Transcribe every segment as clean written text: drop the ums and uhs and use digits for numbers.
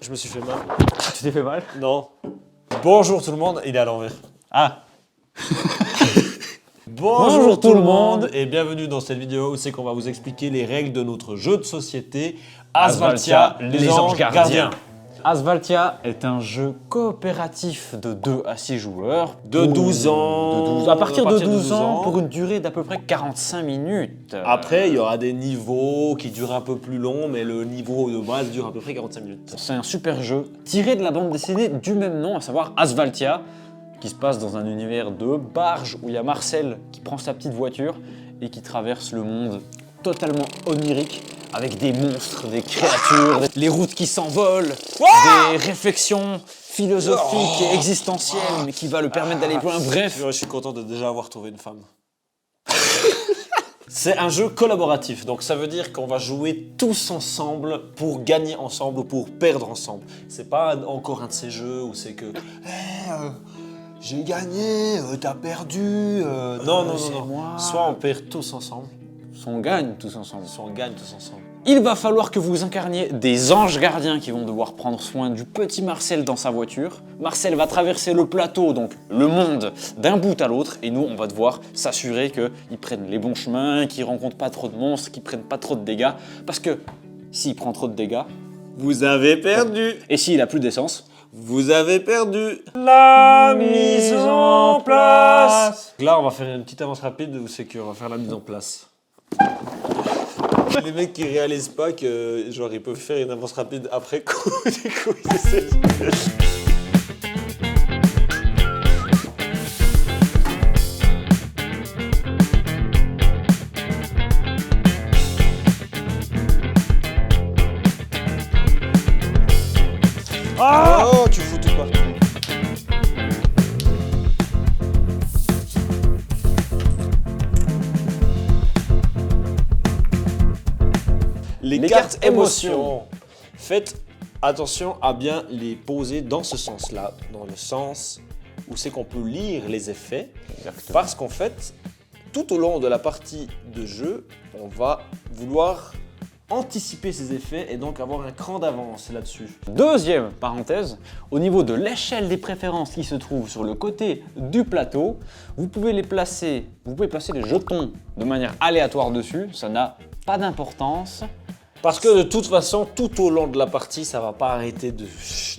Je me suis fait mal. Tu t'es fait mal? Non. Bonjour tout le monde, il est à l'envers. Ah. Bonjour tout le monde et bienvenue dans cette vidéo où c'est qu'on va vous expliquer les règles de notre jeu de société Asvaltia, les anges gardiens. Asvaltia est un jeu coopératif de 2 à 6 joueurs. De 12 ans. À partir de 12 ans pour une durée d'à peu près 45 minutes. Après, il y aura des niveaux qui durent un peu plus long, mais le niveau de base dure à peu près 45 minutes. C'est un super jeu tiré de la bande dessinée du même nom, à savoir Asvaltia, qui se passe dans un univers de barge où il y a Marcel qui prend sa petite voiture et qui traverse le monde totalement onirique avec des monstres, des créatures, les routes qui s'envolent, des réflexions philosophiques et existentielles mais qui va le permettre d'aller plus loin. Bref, Je suis content de déjà avoir trouvé une femme. C'est un jeu collaboratif, donc ça veut dire qu'on va jouer tous ensemble pour gagner ensemble ou pour perdre ensemble. C'est pas encore un de ces jeux où c'est que j'ai gagné, t'as perdu. Non. moi. Soit on perd tous ensemble, on gagne tous ensemble. soit on gagne tous ensemble. Il va falloir que vous incarniez des anges gardiens qui vont devoir prendre soin du petit Marcel dans sa voiture. Marcel va traverser le plateau, donc le monde, d'un bout à l'autre, et nous, on va devoir s'assurer qu'ils prennent les bons chemins, qu'ils rencontrent pas trop de monstres, qu'ils prennent pas trop de dégâts, parce que s'il prend trop de dégâts, Vous avez perdu. et s'il a plus d'essence, Vous avez perdu. La mise en place. Là, on va faire une petite avance rapide où c'est qu'on va faire la mise en place. Les mecs qui réalisent pas que genre ils peuvent faire une avance rapide après coup, du coup ils essaient. Oh, tu fous tout partout. Les cartes émotions. Faites attention à bien les poser dans ce sens-là, dans le sens où c'est qu'on peut lire les effets. Parce qu'en fait, tout au long de la partie de jeu, on va vouloir anticiper ces effets et donc avoir un cran d'avance là-dessus. deuxième parenthèse, au niveau de l'échelle des préférences qui se trouve sur le côté du plateau, vous pouvez placer les jetons de manière aléatoire dessus, ça n'a pas d'importance. Parce que de toute façon, tout au long de la partie, ça va pas arrêter de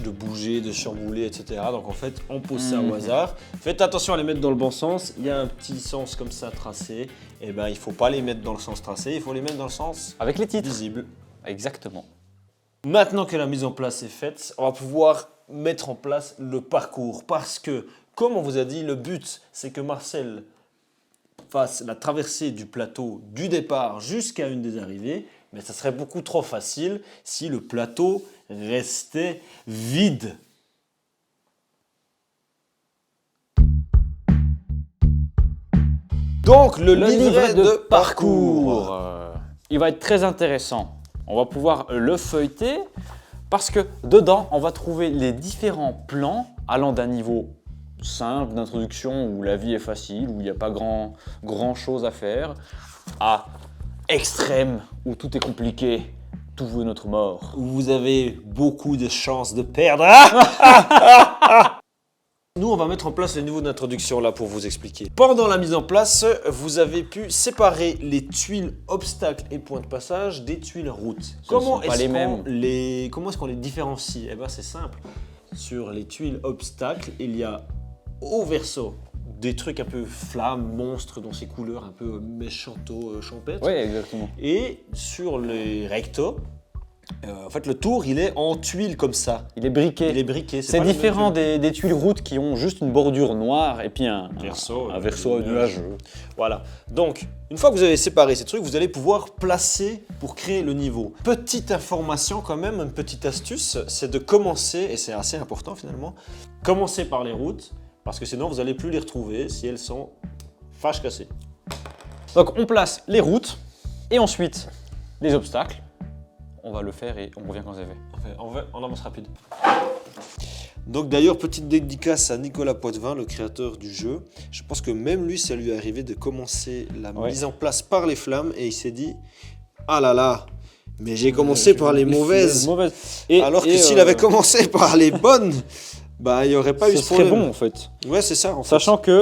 bouger, de chambouler, etc. Donc en fait, on pose ça au hasard. Faites attention à les mettre dans le bon sens. Il y a un petit sens comme ça tracé. Et ben, il faut pas les mettre dans le sens tracé, il faut les mettre dans le sens Avec les titres. visible. Exactement. Maintenant que la mise en place est faite, on va pouvoir mettre en place le parcours. Parce que, comme on vous a dit, le but, c'est que Marcel fasse la traversée du plateau du départ jusqu'à une des arrivées. Mais ça serait beaucoup trop facile si le plateau restait vide. Donc le livret de parcours. Il va être très intéressant. On va pouvoir le feuilleter parce que dedans, on va trouver les différents plans allant d'un niveau simple d'introduction où la vie est facile, où il n'y a pas grand chose à faire, à extrême où tout est compliqué, tout veut notre mort. Vous avez beaucoup de chances de perdre. Nous, on va mettre en place le niveau d'introduction là pour vous expliquer. Pendant la mise en place, vous avez pu séparer les tuiles obstacles et points de passage des tuiles routes. Comment est-ce qu'on les différencie? Eh bien, c'est simple. Sur les tuiles obstacles, il y a au verso des trucs un peu flammes, monstres, dans ces couleurs un peu méchanto, champêtres. Oui, exactement. Et sur les rectos, en fait, le tour, il est en tuiles comme ça. Il est briqué. Il est briqué. C'est pas le différent même des tuiles routes qui ont juste une bordure noire et puis un verso nuageux. Voilà. Donc, une fois que vous avez séparé ces trucs, vous allez pouvoir placer pour créer le niveau. Petite information quand même, une petite astuce, c'est de commencer, et c'est assez important finalement, commencer par les routes, parce que sinon vous n'allez plus les retrouver si elles sont fâches cassées. Donc on place les routes et ensuite les obstacles. On va le faire et on revient quand c'est fait. On avance rapide. Donc d'ailleurs, petite dédicace à Nicolas Poitvin, le créateur du jeu. Je pense que même lui, ça lui est arrivé de commencer la mise en place par les flammes et il s'est dit « Ah là là, Mais j'ai commencé par les mauvaises. Alors que s'il avait commencé par les bonnes, bah il n'y aurait pas eu ce problème. Ce serait bon en fait. Ouais, c'est ça en fait.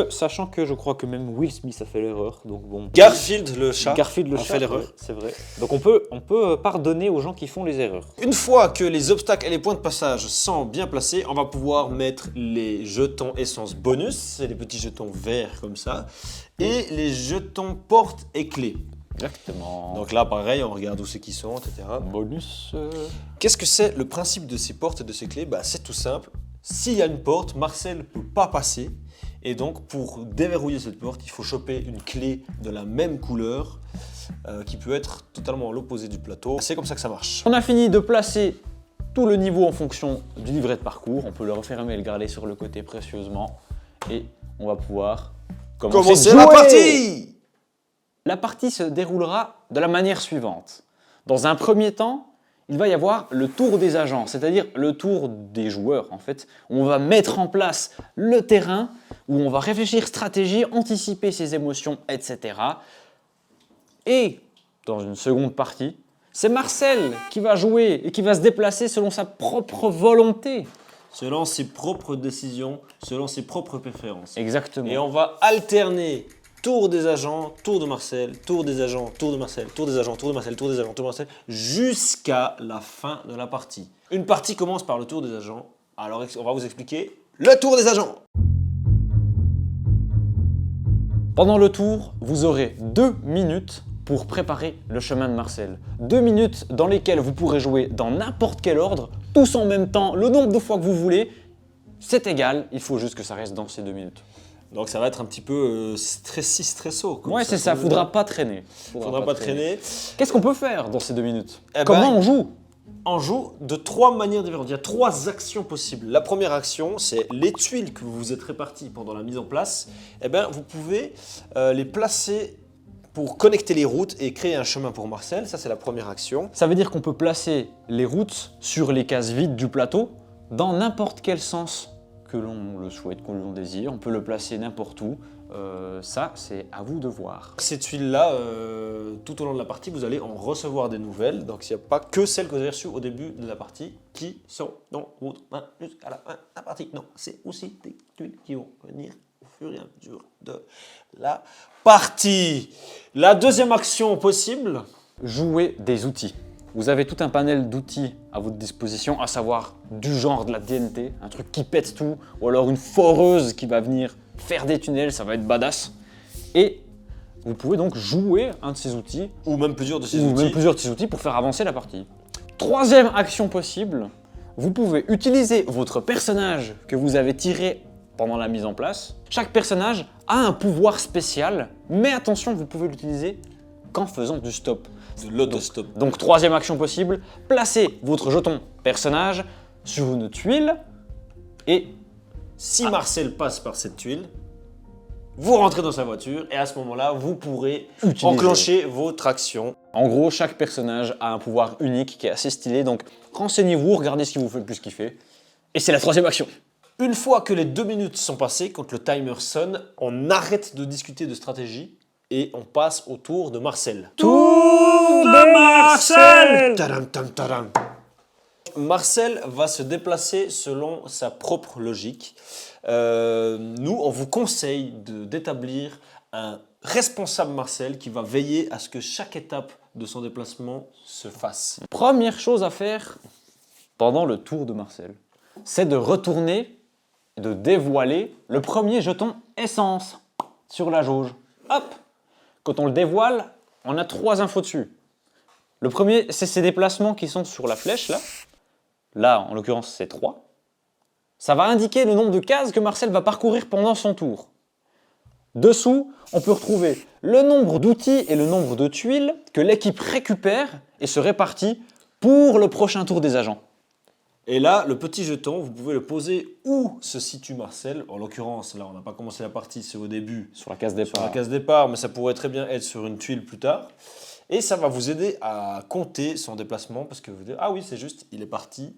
Sachant que je crois que même Will Smith a fait l'erreur. Donc bon. Garfield le chat a fait l'erreur. Ouais, c'est vrai. Donc on peut pardonner aux gens qui font les erreurs. Une fois que les obstacles et les points de passage sont bien placés, on va pouvoir mettre les jetons essence bonus, c'est les petits jetons verts comme ça, et les jetons porte et clés. Exactement. Donc là, pareil, on regarde où c'est qu'ils sont, etc. Bonus. Qu'est-ce que c'est le principe de ces portes et de ces clés? Bah, c'est tout simple. S'il y a une porte, Marcel ne peut pas passer. Et donc, pour déverrouiller cette porte, il faut choper une clé de la même couleur qui peut être totalement à l'opposé du plateau. C'est comme ça que ça marche. On a fini de placer tout le niveau en fonction du livret de parcours. On peut le refermer et le garder sur le côté précieusement. Et on va pouvoir commencer la partie! La partie se déroulera de la manière suivante. Dans un premier temps, il va y avoir le tour des agents, c'est-à-dire le tour des joueurs en fait. On va mettre en place le terrain, où on va réfléchir stratégie, anticiper ses émotions, etc. Et dans une seconde partie, c'est Marcel qui va jouer et qui va se déplacer selon sa propre volonté. Selon ses propres décisions, selon ses propres préférences. Exactement. Et on va alterner tour des agents, tour de Marcel, tour des agents, tour de Marcel, tour des agents, tour de Marcel, tour des agents, tour de Marcel, jusqu'à la fin de la partie. Une partie commence par le tour des agents. Alors on va vous expliquer le tour des agents. Pendant le tour, vous aurez 2 minutes pour préparer le chemin de Marcel. 2 minutes dans lesquelles vous pourrez jouer dans n'importe quel ordre, tous en même temps, le nombre de fois que vous voulez. C'est égal, il faut juste que ça reste dans ces 2 minutes. Donc ça va être un petit peu stresso. Ouais, c'est ça, faudra pas traîner. Faudra pas traîner. Qu'est-ce qu'on peut faire dans ces 2 minutes? Comment on joue? On joue de 3 manières différentes. Il y a 3 actions possibles. La première action, c'est les tuiles que vous vous êtes réparties pendant la mise en place. Eh bien, vous pouvez les placer pour connecter les routes et créer un chemin pour Marcel. Ça, c'est la première action. Ça veut dire qu'on peut placer les routes sur les cases vides du plateau dans n'importe quel sens que l'on le souhaite, que l'on désire. On peut le placer n'importe où. Ça, c'est à vous de voir. Ces tuiles-là, tout au long de la partie, vous allez en recevoir des nouvelles. Donc, il n'y a pas que celles que vous avez reçues au début de la partie qui sont dans votre main jusqu'à la fin de la partie. Non, c'est aussi des tuiles qui vont venir au fur et à mesure de la partie. La deuxième action possible, jouer des outils. Vous avez tout un panel d'outils à votre disposition, à savoir du genre de la TNT, un truc qui pète tout, ou alors une foreuse qui va venir faire des tunnels, ça va être badass. Et vous pouvez donc jouer un de ces outils, ou même plusieurs de ces outils pour faire avancer la partie. Troisième action possible, vous pouvez utiliser votre personnage que vous avez tiré pendant la mise en place. Chaque personnage a un pouvoir spécial, mais attention, vous pouvez l'utiliser qu'en faisant du stop. De l'autostop. Donc troisième action possible, placez votre jeton personnage sur une tuile et si Marcel passe par cette tuile, vous rentrez dans sa voiture et à ce moment-là, vous pourrez enclencher votre action. En gros, chaque personnage a un pouvoir unique qui est assez stylé, donc renseignez-vous, regardez ce qui vous fait le plus kiffer. Et c'est la troisième action. Une fois que les 2 minutes sont passées, quand le timer sonne, on arrête de discuter de stratégie et on passe au tour de Marcel. Tour de Marcel! Tadam, tam, tadam. Marcel va se déplacer selon sa propre logique. Nous, on vous conseille d'établir un responsable Marcel qui va veiller à ce que chaque étape de son déplacement se fasse. Première chose à faire pendant le tour de Marcel, c'est de retourner, de dévoiler le premier jeton essence sur la jauge. Hop! Quand on le dévoile, on a 3 infos dessus. Le premier, c'est ces déplacements qui sont sur la flèche là. Là, en l'occurrence, c'est 3. Ça va indiquer le nombre de cases que Marcel va parcourir pendant son tour. Dessous, on peut retrouver le nombre d'outils et le nombre de tuiles que l'équipe récupère et se répartit pour le prochain tour des agents. Et là, le petit jeton, vous pouvez le poser où se situe Marcel. En l'occurrence, là, on n'a pas commencé la partie, c'est au début. Sur la case départ. Sur la case départ, mais ça pourrait très bien être sur une tuile plus tard. Et ça va vous aider à compter son déplacement parce que vous dites, ah oui, c'est juste, il est parti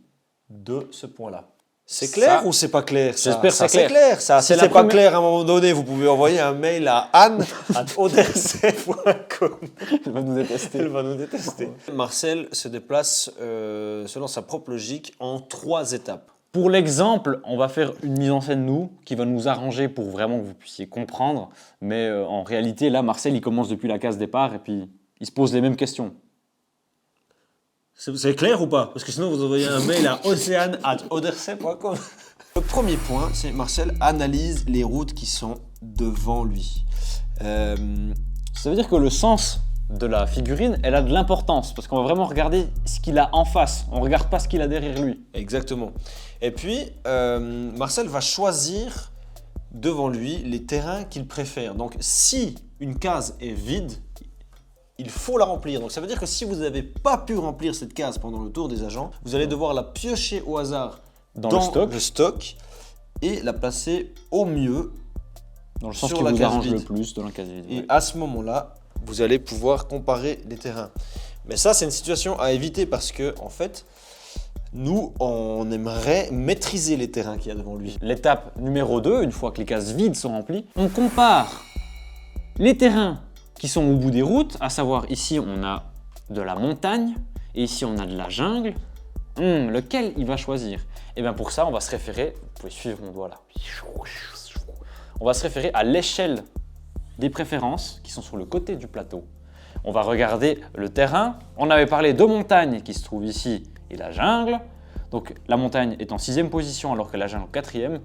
de ce point-là. C'est clair Ça, ou c'est pas clair ça? j'espère que Ça, c'est c'est clair. Ça, si C'est la c'est pas première- clair à un moment donné, vous pouvez envoyer un mail à anne@oderse.com. Elle va nous détester. Elle va nous détester. Marcel se déplace selon sa propre logique en 3 étapes. Pour l'exemple, on va faire une mise en scène, nous, qui va nous arranger pour vraiment que vous puissiez comprendre. Mais en réalité, là, Marcel, il commence depuis la case départ et puis il se pose les mêmes questions. C'est clair ou pas? Parce que sinon, vous envoyez un mail à océane@oderse.com. Le premier point, c'est Marcel analyse les routes qui sont devant lui. Ça veut dire que le sens de la figurine, elle a de l'importance parce qu'on va vraiment regarder ce qu'il a en face. On ne regarde pas ce qu'il a derrière lui. Exactement. Et puis, Marcel va choisir devant lui les terrains qu'il préfère. Donc, si une case est vide, il faut la remplir. Donc, ça veut dire que si vous n'avez pas pu remplir cette case pendant le tour des agents, vous allez devoir la piocher au hasard Dans le stock et la placer au mieux Dans le sens sur qui la vous case arrange vide. le plus dans la case vide. Et ouais. à ce moment-là, vous allez pouvoir comparer les terrains. Mais ça, c'est une situation à éviter parce que, en fait, nous, on aimerait maîtriser les terrains qu'il y a devant lui. L'étape numéro 2, une fois que les cases vides sont remplies, on compare les terrains qui sont au bout des routes, à savoir ici on a de la montagne et ici on a de la jungle. Lequel il va choisir? Et bien pour ça, on va se référer, vous pouvez suivre mon doigt là, on va se référer à l'échelle des préférences qui sont sur le côté du plateau. On va regarder le terrain. On avait parlé de montagne qui se trouve ici et la jungle. Donc la montagne est en 6e position alors que la jungle en 4e.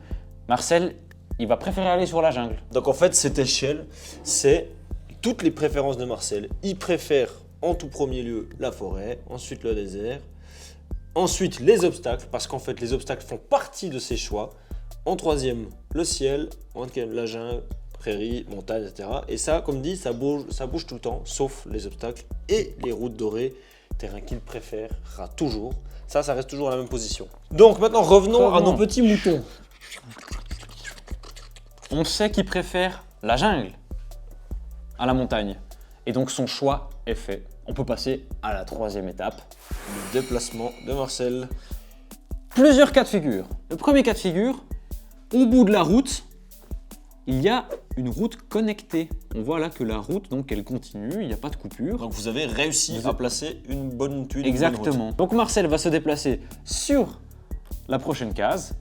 Marcel, il va préférer aller sur la jungle. Donc, en fait, cette échelle, c'est toutes les préférences de Marcel. Il préfère en tout premier lieu la forêt, ensuite le désert, ensuite les obstacles, parce qu'en fait, les obstacles font partie de ses choix. En 3e, le ciel, en 4e, la jungle, prairie, montagne, etc. Et ça, comme dit, ça bouge tout le temps, sauf les obstacles et les routes dorées, terrain qu'il préférera toujours. Ça reste toujours à la même position. Donc maintenant, revenons à nos petits moutons. On sait qu'il préfère la jungle à la montagne. Et donc son choix est fait. On peut passer à la 3e étape. Le déplacement de Marcel. Plusieurs cas de figure. Le premier cas de figure, au bout de la route, il y a une route connectée. On voit là que la route, donc elle continue, il n'y a pas de coupure. Donc vous avez réussi à placer une bonne tuile. Exactement. Donc Marcel va se déplacer sur la prochaine case.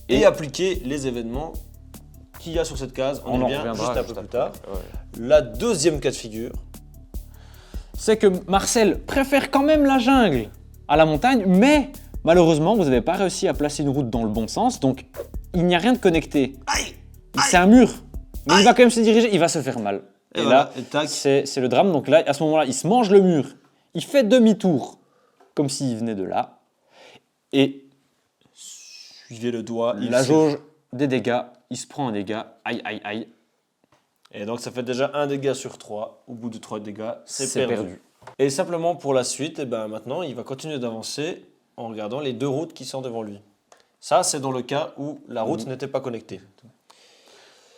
Et appliquer les événements qu'il y a sur cette case. On y en revient reviendra juste un peu plus tard. Ouais. La 2e cas de figure. C'est que Marcel préfère quand même la jungle à la montagne, mais malheureusement, vous n'avez pas réussi à placer une route dans le bon sens, donc il n'y a rien de connecté. C'est un mur, mais il va quand même se diriger, il va se faire mal. Et voilà, là, c'est le drame. Donc là, à ce moment-là, il se mange le mur, il fait demi-tour, comme s'il venait de là, et Suivez le doigt. la jauge des dégâts, il se prend un dégât, aïe aïe aïe, Et donc ça fait déjà un dégât sur 3. Au bout de 3 dégâts, c'est c'est perdu. perdu. Et simplement pour la suite, et ben maintenant, il va continuer d'avancer en regardant les 2 routes qui sont devant lui. Ça, c'est dans le cas où la route n'était pas connectée.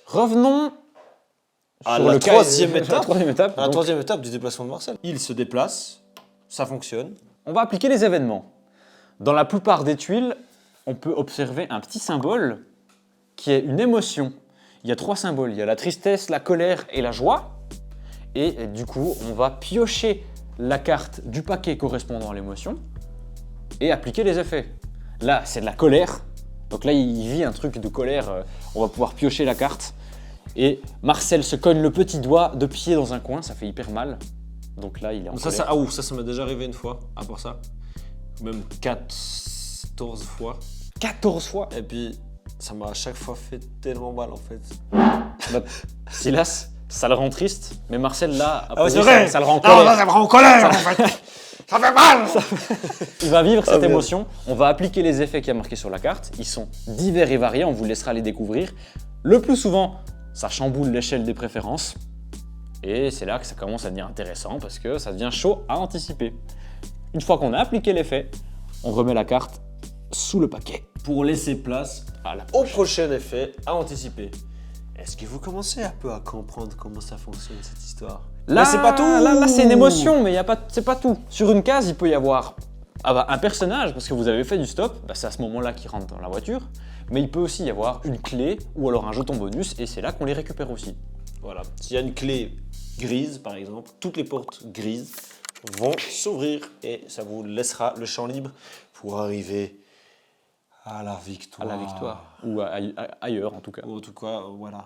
Revenons À sur la le cas- 3e étape. la 3e étape. À la Donc, 3e étape du déplacement de Marcel. Il se déplace, ça fonctionne. on va appliquer les événements. Dans la plupart des tuiles, on peut observer un petit symbole qui est une émotion. Il y a 3 symboles, il y a la tristesse, la colère et la joie. Et du coup, on va piocher la carte du paquet correspondant à l'émotion et appliquer les effets. Là, c'est de la colère. Donc là, il vit un truc de colère. On va pouvoir piocher la carte. Et Marcel se cogne le petit doigt de pied dans un coin, ça fait hyper mal. Donc là, il est en colère. Ça m'est déjà arrivé une fois, à part ça. Même 14 fois. 14 fois. Et puis, ça m'a à chaque fois fait tellement mal en fait. Bah, Silas, ça le rend triste, mais Marcel là, Ah ouais, c'est vrai. ça le rend en Non, colère. ça me rend en colère en fait. Ça fait mal. Il va vivre cette merde. émotion, on va appliquer les effets qu'il y a marqués sur la carte, ils sont divers et variés, on vous laissera les découvrir. Le plus souvent, ça chamboule l'échelle des préférences, et c'est là que ça commence à devenir intéressant, parce que ça devient chaud à anticiper. Une fois qu'on a appliqué l'effet, on remet la carte sous le paquet. Pour laisser place À la au prochain effet à anticiper. Est-ce que vous commencez un peu à comprendre comment ça fonctionne cette histoire? Là, Mais c'est pas tout. Là, c'est une émotion, mais c'est pas tout. Sur une case, il peut y avoir Ah bah un personnage, parce que vous avez fait du stop, bah, c'est à ce moment-là qu'il rentre dans la voiture, mais il peut aussi y avoir une clé ou alors un jeton bonus et c'est là qu'on les récupère aussi. Voilà. S'il y a une clé grise, par exemple, toutes les portes grises vont s'ouvrir et ça vous laissera le champ libre pour arriver à la victoire. À la victoire. Ou ailleurs en tout cas. Ou en tout cas, voilà.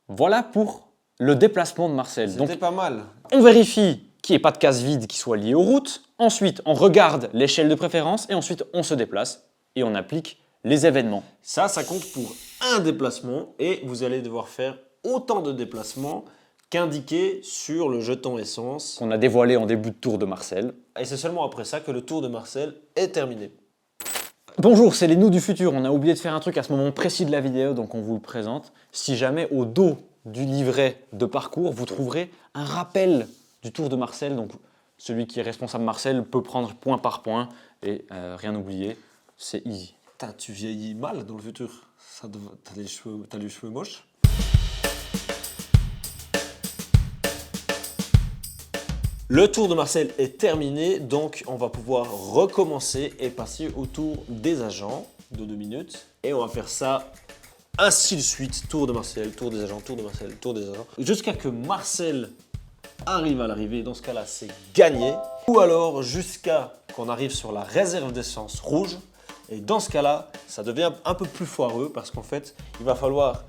Voilà pour le déplacement de Marcel. C'était pas mal. On vérifie qu'il n'y ait pas de case vide qui soit liée aux routes. Ensuite, on regarde l'échelle de préférence et ensuite on se déplace et on applique les événements. Ça compte pour un déplacement et vous allez devoir faire autant de déplacements qu'indiqué sur le jeton essence. Qu'on a dévoilé en début de tour de Marcel. Et c'est seulement après ça que le tour de Marcel est terminé. Bonjour, c'est les nous du futur. On a oublié de faire un truc à ce moment précis de la vidéo, donc on vous le présente. Si jamais au dos du livret de parcours, vous trouverez un rappel du tour de Marcel. Donc celui qui est responsable Marcel peut prendre point par point et rien oublier, c'est easy. Putain, tu vieillis mal dans le futur. T'as les cheveux moches. Le tour de Marcel est terminé, donc on va pouvoir recommencer et passer au tour des agents de 2 minutes. Et on va faire ça ainsi de suite, tour de Marcel, tour des agents, tour de Marcel, tour des agents. Jusqu'à que Marcel arrive à l'arrivée, dans ce cas-là c'est gagné. Ou alors jusqu'à qu'on arrive sur la réserve d'essence rouge. Et dans ce cas-là, ça devient un peu plus foireux parce qu'en fait, il va falloir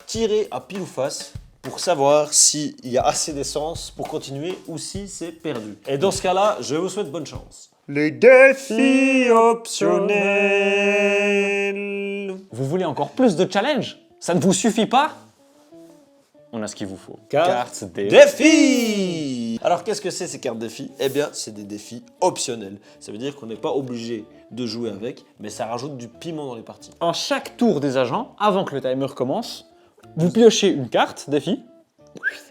tirer à pile ou face pour savoir s'il y a assez d'essence pour continuer ou si c'est perdu. Et dans ce cas-là, je vous souhaite bonne chance. Les défis optionnels. Vous voulez encore plus de challenge? Ça ne vous suffit pas? On a ce qu'il vous faut. Cartes défis. Alors qu'est-ce que c'est ces cartes défis? Eh bien, c'est des défis optionnels. Ça veut dire qu'on n'est pas obligé de jouer avec, mais ça rajoute du piment dans les parties. En chaque tour des agents, avant que le timer commence, vous piochez une carte défi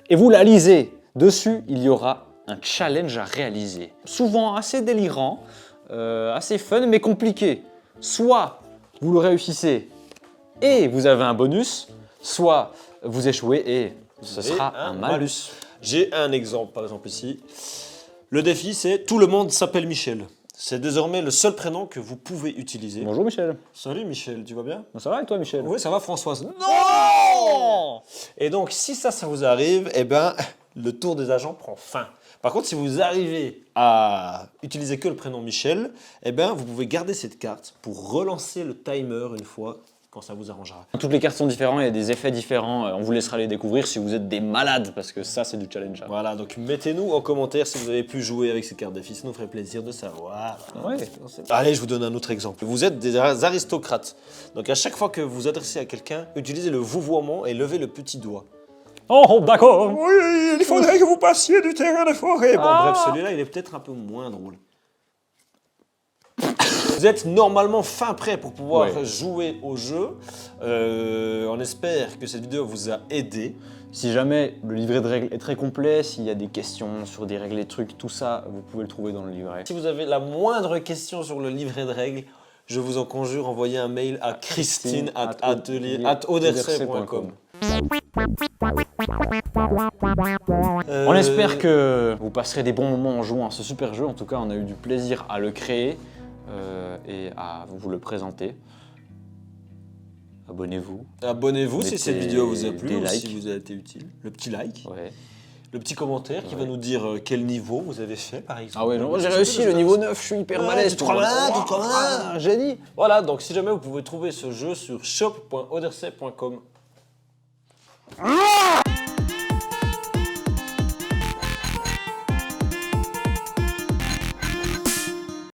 et vous la lisez. Dessus, il y aura un challenge à réaliser. Souvent assez délirant, assez fun, mais compliqué. Soit vous le réussissez et vous avez un bonus, soit vous échouez et ce sera un malus. J'ai un exemple, par exemple ici. Le défi, c'est « Tout le monde s'appelle Michel ». C'est désormais le seul prénom que vous pouvez utiliser. Bonjour Michel. Salut Michel, tu vas bien? Ça va et toi Michel? Oui, ça va Françoise. Non! Et donc, si ça vous arrive, eh ben, le tour des agents prend fin. Par contre, si vous arrivez à utiliser que le prénom Michel, eh ben, vous pouvez garder cette carte pour relancer le timer une fois quand ça vous arrangera. Toutes les cartes sont différentes, il y a des effets différents. On vous laissera les découvrir si vous êtes des malades, parce que ça, c'est du challenge. Voilà, donc mettez-nous en commentaire si vous avez pu jouer avec ces cartes défis, ça nous ferait plaisir de savoir. Ouais. Allez, je vous donne un autre exemple. Vous êtes des aristocrates. Donc à chaque fois que vous adressez à quelqu'un, utilisez le vouvoiement et levez le petit doigt. Oh, d'accord. Oui, il faudrait que vous passiez du terrain de forêt. Bon, bref, celui-là, il est peut-être un peu moins drôle. Vous êtes normalement fin prêt pour pouvoir jouer au jeu. On espère que cette vidéo vous a aidé. Si jamais le livret de règles est très complet, s'il y a des questions sur des règles et trucs, tout ça, vous pouvez le trouver dans le livret. Si vous avez la moindre question sur le livret de règles, je vous en conjure, envoyez un mail à christine@audercey.com. On espère que vous passerez des bons moments en jouant à ce super jeu. En tout cas, on a eu du plaisir à le créer et à vous le présenter. Abonnez-vous. Abonnez-vous si cette vidéo vous a plu, ou si si vous a été utile. Le petit like. Ouais. Le petit commentaire qui va nous dire quel niveau vous avez fait, par exemple. Ah ouais, non, j'ai réussi le niveau 9, je suis hyper balèze. Tu crois un génie. Voilà, donc si jamais vous pouvez trouver ce jeu sur shop.audercey.com.